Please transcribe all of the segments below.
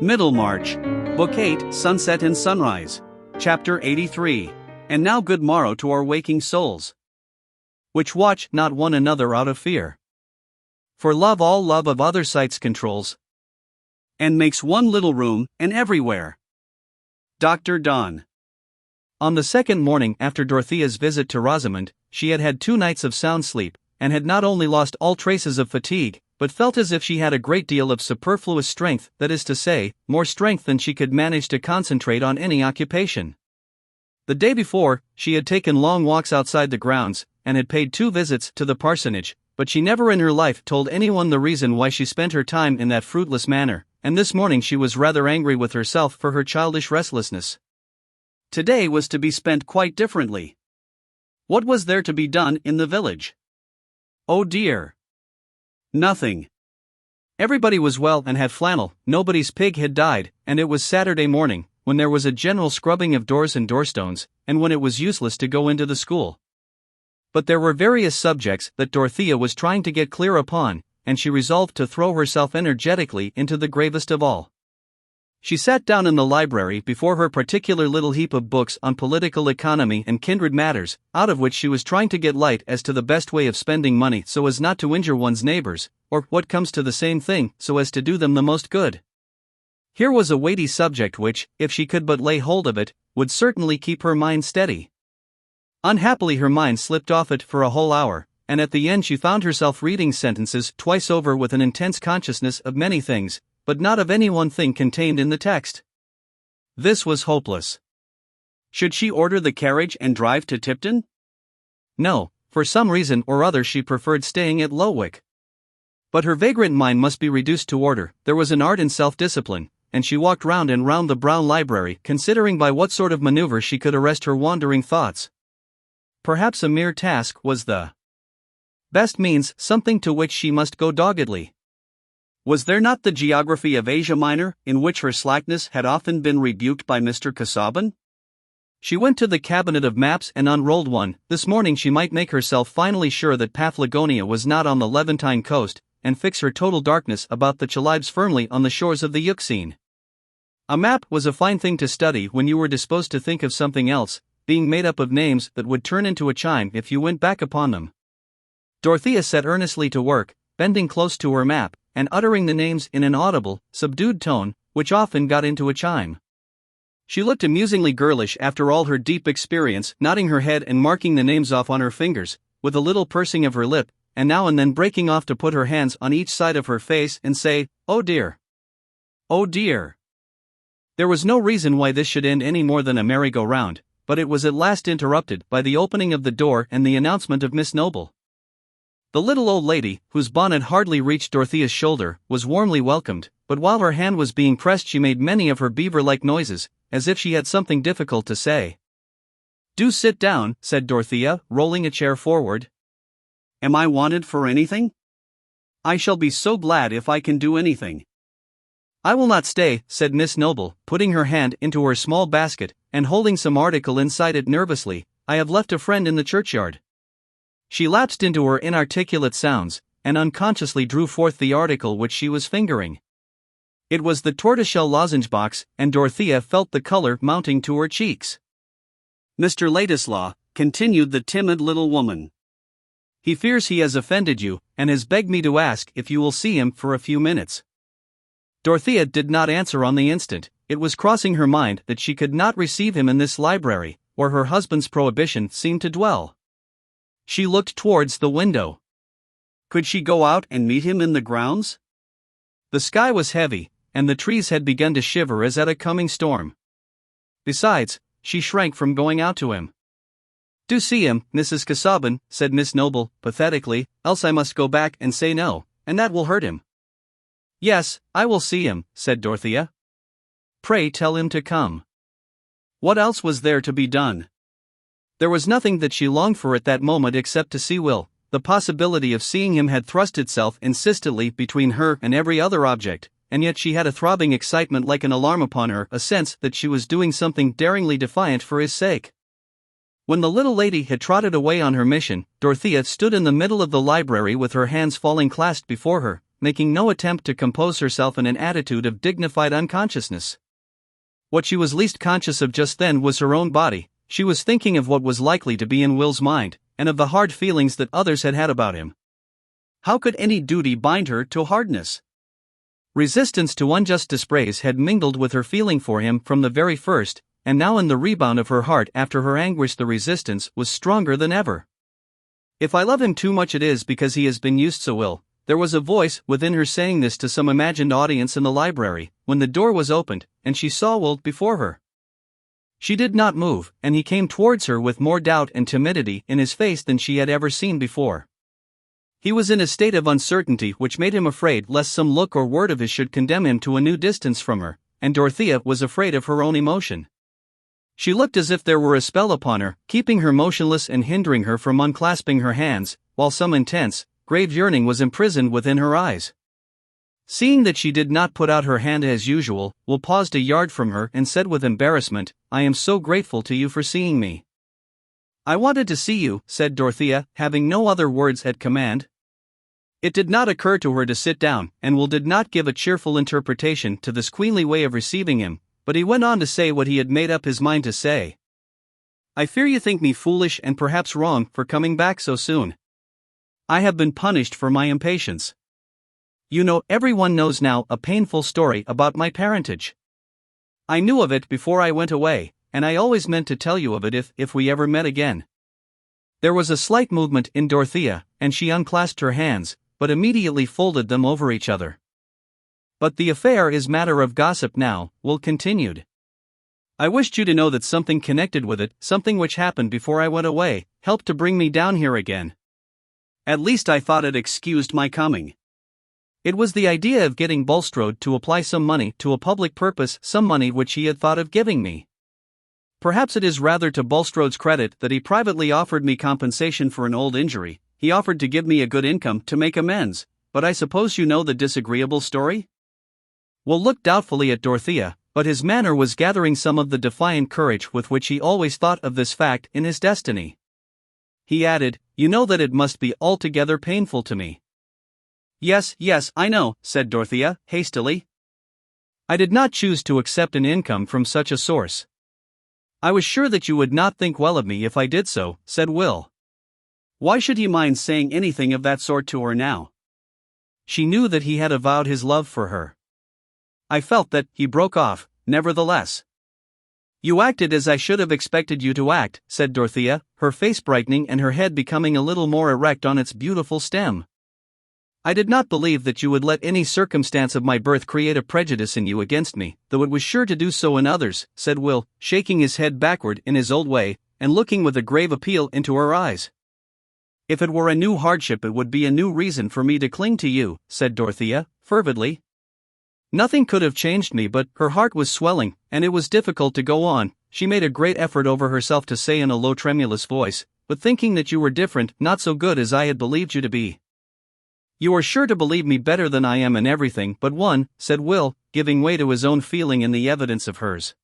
Middlemarch, Book 8, Sunset and Sunrise, Chapter 83. And now good morrow to our waking souls, which watch not one another out of fear. For love all love of other sights controls, and makes one little room, and everywhere. Dr. Donne. On the second morning after Dorothea's visit to Rosamond, she had had 2 nights of sound sleep, and had not only lost all traces of fatigue, but felt as if she had a great deal of superfluous strength, that is to say, more strength than she could manage to concentrate on any occupation. The day before, she had taken long walks outside the grounds, and had paid 2 visits to the parsonage, but she never in her life told anyone the reason why she spent her time in that fruitless manner, and this morning she was rather angry with herself for her childish restlessness. Today was to be spent quite differently. What was there to be done in the village? Oh dear! Nothing. Everybody was well and had flannel, nobody's pig had died, and it was Saturday morning, when there was a general scrubbing of doors and doorstones, and when it was useless to go into the school. But there were various subjects that Dorothea was trying to get clear upon, and she resolved to throw herself energetically into the gravest of all. She sat down in the library before her particular little heap of books on political economy and kindred matters, out of which she was trying to get light as to the best way of spending money so as not to injure one's neighbors, or, what comes to the same thing, so as to do them the most good. Here was a weighty subject which, if she could but lay hold of it, would certainly keep her mind steady. Unhappily her mind slipped off it for a whole hour, and at the end she found herself reading sentences twice over with an intense consciousness of many things, but not of any one thing contained in the text. This was hopeless. Should she order the carriage and drive to Tipton? No, for some reason or other she preferred staying at Lowick. But her vagrant mind must be reduced to order. There was an art in self-discipline, and she walked round and round the brown library, considering by what sort of maneuver she could arrest her wandering thoughts. Perhaps a mere task was the best means, something to which she must go doggedly. Was there not the geography of Asia Minor, in which her slackness had often been rebuked by Mr. Casaubon? She went to the cabinet of maps and unrolled one. This morning she might make herself finally sure that Paphlagonia was not on the Levantine coast, and fix her total darkness about the Chalybes firmly on the shores of the Euxine. A map was a fine thing to study when you were disposed to think of something else, being made up of names that would turn into a chime if you went back upon them. Dorothea set earnestly to work, bending close to her map, and uttering the names in an audible, subdued tone, which often got into a chime. She looked amusingly girlish after all her deep experience, nodding her head and marking the names off on her fingers, with a little pursing of her lip, and now and then breaking off to put her hands on each side of her face and say, "Oh dear! Oh dear!" There was no reason why this should end any more than a merry-go-round, but it was at last interrupted by the opening of the door and the announcement of Miss Noble. The little old lady, whose bonnet hardly reached Dorothea's shoulder, was warmly welcomed, but while her hand was being pressed she made many of her beaver-like noises, as if she had something difficult to say. "Do sit down," said Dorothea, rolling a chair forward. "Am I wanted for anything? I shall be so glad if I can do anything." "I will not stay," said Miss Noble, putting her hand into her small basket, and holding some article inside it nervously. "I have left a friend in the churchyard." She lapsed into her inarticulate sounds, and unconsciously drew forth the article which she was fingering. It was the tortoiseshell lozenge box, and Dorothea felt the color mounting to her cheeks. "Mr. Ladislaw," continued the timid little woman. "He fears he has offended you, and has begged me to ask if you will see him for a few minutes." Dorothea did not answer on the instant. It was crossing her mind that she could not receive him in this library, where her husband's prohibition seemed to dwell. She looked towards the window. Could she go out and meet him in the grounds? The sky was heavy, and the trees had begun to shiver as at a coming storm. Besides, she shrank from going out to him. "Do see him, Mrs. Casaubon," said Miss Noble, pathetically, "else I must go back and say no, and that will hurt him." "Yes, I will see him," said Dorothea. "Pray tell him to come." What else was there to be done? There was nothing that she longed for at that moment except to see Will. The possibility of seeing him had thrust itself insistently between her and every other object, and yet she had a throbbing excitement like an alarm upon her, a sense that she was doing something daringly defiant for his sake. When the little lady had trotted away on her mission, Dorothea stood in the middle of the library with her hands falling clasped before her, making no attempt to compose herself in an attitude of dignified unconsciousness. What she was least conscious of just then was her own body. She was thinking of what was likely to be in Will's mind, and of the hard feelings that others had had about him. How could any duty bind her to hardness? Resistance to unjust dispraise had mingled with her feeling for him from the very first, and now in the rebound of her heart after her anguish the resistance was stronger than ever. If I love him too much it is because he has been used so ill. There was a voice within her saying this to some imagined audience in the library, when the door was opened, and she saw Will before her. She did not move, and he came towards her with more doubt and timidity in his face than she had ever seen before. He was in a state of uncertainty which made him afraid lest some look or word of his should condemn him to a new distance from her, and Dorothea was afraid of her own emotion. She looked as if there were a spell upon her, keeping her motionless and hindering her from unclasping her hands, while some intense, grave yearning was imprisoned within her eyes. Seeing that she did not put out her hand as usual, Will paused a yard from her and said with embarrassment, "I am so grateful to you for seeing me." "I wanted to see you," said Dorothea, having no other words at command. It did not occur to her to sit down, and Will did not give a cheerful interpretation to this queenly way of receiving him, but he went on to say what he had made up his mind to say. "I fear you think me foolish and perhaps wrong for coming back so soon. I have been punished for my impatience. You know, everyone knows now a painful story about my parentage. I knew of it before I went away, and I always meant to tell you of it if we ever met again." There was a slight movement in Dorothea, and she unclasped her hands, but immediately folded them over each other. "But the affair is matter of gossip now," Will continued. "I wished you to know that something connected with it, something which happened before I went away, helped to bring me down here again. At least I thought it excused my coming. It was the idea of getting Bulstrode to apply some money to a public purpose, some money which he had thought of giving me. Perhaps it is rather to Bulstrode's credit that he privately offered me compensation for an old injury. He offered to give me a good income to make amends, but I suppose you know the disagreeable story?" Will looked doubtfully at Dorothea, but his manner was gathering some of the defiant courage with which he always thought of this fact in his destiny. He added, "You know that it must be altogether painful to me." Yes, I know," said Dorothea, hastily. "I did not choose to accept an income from such a source." "I was sure that you would not think well of me if I did so," said Will. Why should he mind saying anything of that sort to her now? She knew that he had avowed his love for her. "I felt that," he broke off, "nevertheless." "You acted as I should have expected you to act," said Dorothea, her face brightening and her head becoming a little more erect on its beautiful stem. "I did not believe that you would let any circumstance of my birth create a prejudice in you against me, though it was sure to do so in others," said Will, shaking his head backward in his old way, and looking with a grave appeal into her eyes. "If it were a new hardship it would be a new reason for me to cling to you," said Dorothea, fervidly. Nothing could have changed me, but her heart was swelling, and it was difficult to go on. She made a great effort over herself to say in a low tremulous voice, "But thinking that you were different, not so good as I had believed you to be." "You are sure to believe me better than I am in everything but one," said Will, giving way to his own feeling in the evidence of hers.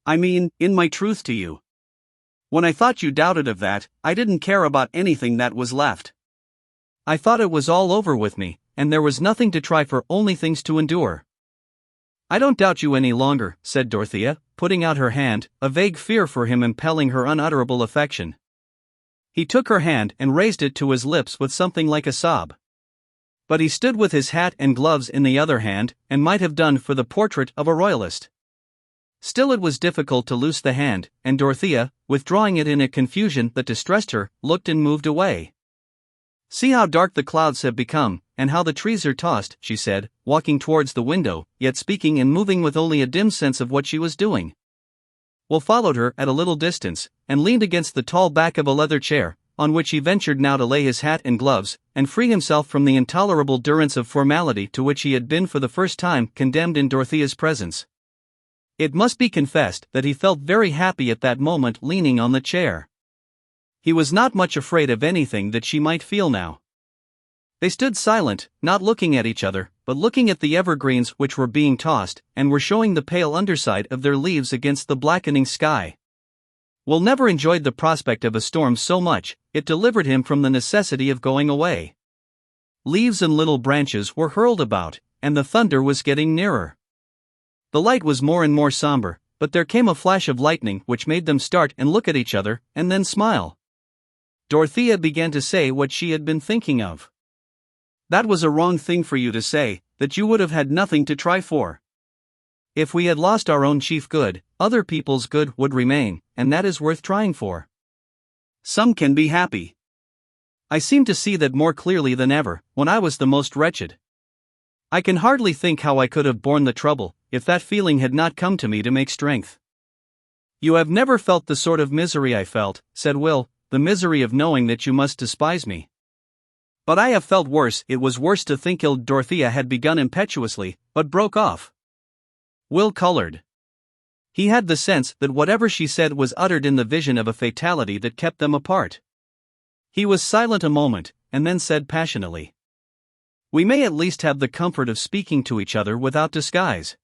"I mean, in my truth to you. When I thought you doubted of that, I didn't care about anything that was left. I thought it was all over with me, and there was nothing to try for, only things to endure." "I don't doubt you any longer," said Dorothea, putting out her hand, a vague fear for him impelling her unutterable affection. He took her hand and raised it to his lips with something like a sob. But he stood with his hat and gloves in the other hand, and might have done for the portrait of a royalist. Still it was difficult to loose the hand, and Dorothea, withdrawing it in a confusion that distressed her, looked and moved away. "See how dark the clouds have become, and how the trees are tossed," she said, walking towards the window, yet speaking and moving with only a dim sense of what she was doing. Will followed her at a little distance, and leaned against the tall back of a leather chair, on which he ventured now to lay his hat and gloves, and free himself from the intolerable durance of formality to which he had been for the first time condemned in Dorothea's presence. It must be confessed that he felt very happy at that moment leaning on the chair. He was not much afraid of anything that she might feel now. They stood silent, not looking at each other, but looking at the evergreens which were being tossed, and were showing the pale underside of their leaves against the blackening sky. Will never enjoyed the prospect of a storm so much, it delivered him from the necessity of going away. Leaves and little branches were hurled about, and the thunder was getting nearer. The light was more and more somber, but there came a flash of lightning which made them start and look at each other, and then smile. Dorothea began to say what she had been thinking of. "That was a wrong thing for you to say, that you would have had nothing to try for. If we had lost our own chief good, other people's good would remain, and that is worth trying for. Some can be happy. I seem to see that more clearly than ever, when I was the most wretched. I can hardly think how I could have borne the trouble, if that feeling had not come to me to make strength. You have never felt the sort of misery I felt," said Will, "the misery of knowing that you must despise me." "But I have felt worse." It was worse to think ill. Dorothea had begun impetuously, but broke off. Will colored. He had the sense that whatever she said was uttered in the vision of a fatality that kept them apart. He was silent a moment, and then said passionately, "We may at least have the comfort of speaking to each other without disguise.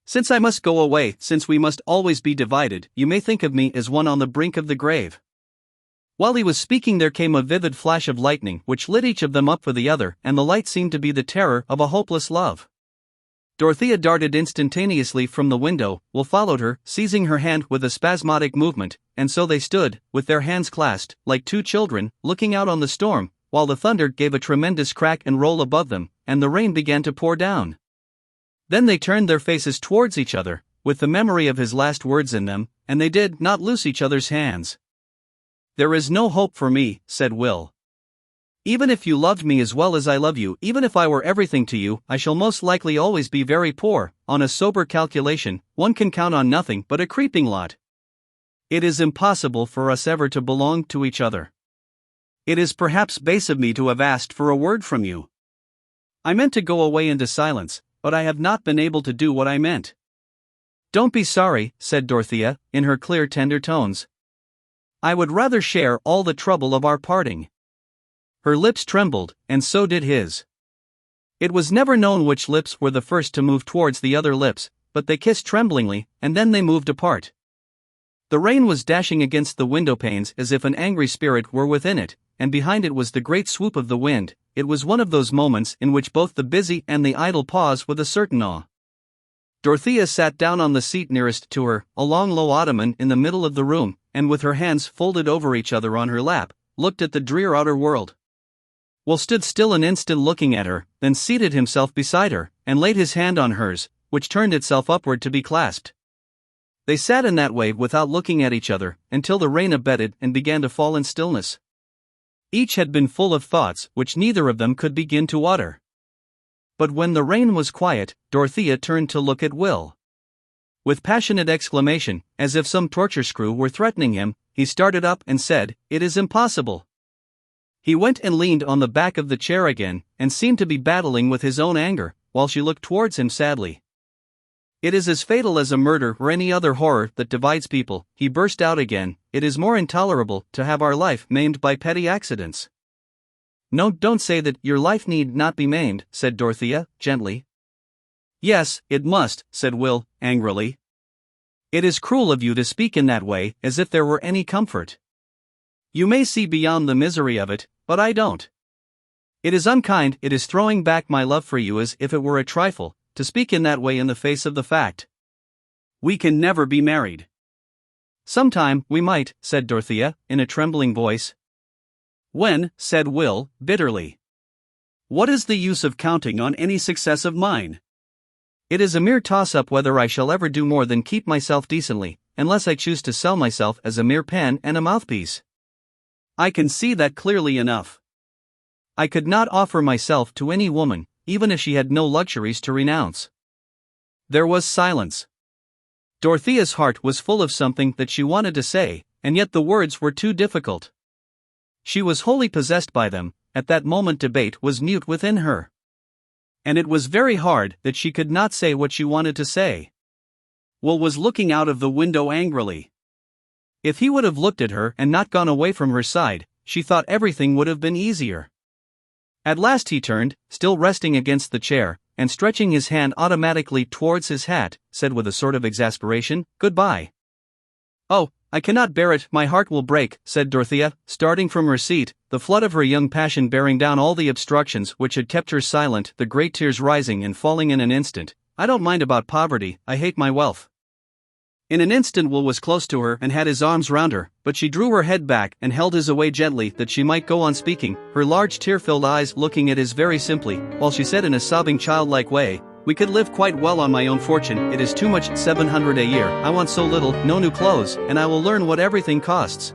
Since I must go away, since we must always be divided, you may think of me as one on the brink of the grave." While he was speaking there came a vivid flash of lightning which lit each of them up for the other, and the light seemed to be the terror of a hopeless love. Dorothea darted instantaneously from the window. Will followed her, seizing her hand with a spasmodic movement, and so they stood, with their hands clasped, like two children, looking out on the storm, while the thunder gave a tremendous crack and roll above them, and the rain began to pour down. Then they turned their faces towards each other, with the memory of his last words in them, and they did not loose each other's hands. "There is no hope for me," said Will. "Even if you loved me as well as I love you, even if I were everything to you, I shall most likely always be very poor. On a sober calculation, one can count on nothing but a creeping lot. It is impossible for us ever to belong to each other. It is perhaps base of me to have asked for a word from you. I meant to go away into silence, but I have not been able to do what I meant." "Don't be sorry," said Dorothea, in her clear tender tones. "I would rather share all the trouble of our parting." Her lips trembled, and so did his. It was never known which lips were the first to move towards the other lips, but they kissed tremblingly, and then they moved apart. The rain was dashing against the window panes as if an angry spirit were within it, and behind it was the great swoop of the wind. It was one of those moments in which both the busy and the idle pause with a certain awe. Dorothea sat down on the seat nearest to her, a long low ottoman in the middle of the room, and with her hands folded over each other on her lap, looked at the drear outer world. Will stood still an instant looking at her, then seated himself beside her, and laid his hand on hers, which turned itself upward to be clasped. They sat in that way without looking at each other, until the rain abated and began to fall in stillness. Each had been full of thoughts which neither of them could begin to utter. But when the rain was quiet, Dorothea turned to look at Will. With passionate exclamation, as if some torture screw were threatening him, he started up and said, "It is impossible." He went and leaned on the back of the chair again, and seemed to be battling with his own anger, while she looked towards him sadly. "It is as fatal as a murder or any other horror that divides people," he burst out again. "It is more intolerable to have our life maimed by petty accidents." "No, don't say that. Your life need not be maimed," said Dorothea, gently. "Yes, it must," said Will, angrily. "It is cruel of you to speak in that way, as if there were any comfort. You may see beyond the misery of it, but I don't. It is unkind, it is throwing back my love for you as if it were a trifle, to speak in that way in the face of the fact. We can never be married." "Sometime we might," said Dorothea, in a trembling voice. "When?" said Will, bitterly. "What is the use of counting on any success of mine? It is a mere toss-up whether I shall ever do more than keep myself decently, unless I choose to sell myself as a mere pen and a mouthpiece. I can see that clearly enough. I could not offer myself to any woman, even if she had no luxuries to renounce." There was silence. Dorothea's heart was full of something that she wanted to say, and yet the words were too difficult. She was wholly possessed by them. At that moment debate was mute within her. And it was very hard that she could not say what she wanted to say. Will was looking out of the window angrily. If he would have looked at her and not gone away from her side, she thought everything would have been easier. At last he turned, still resting against the chair, and stretching his hand automatically towards his hat, said with a sort of exasperation, "Goodbye." "Oh, I cannot bear it, my heart will break, said Dorothea, starting from her seat, the flood of her young passion bearing down all the obstructions which had kept her silent, the great tears rising and falling in an instant. I don't mind about poverty, I hate my wealth. In an instant Will was close to her and had his arms round her, but she drew her head back and held his away gently that she might go on speaking, her large tear-filled eyes looking at his very simply, while she said in a sobbing childlike way, we could live quite well on my own fortune, it is too much, 700 a year, I want so little, no new clothes, and I will learn what everything costs.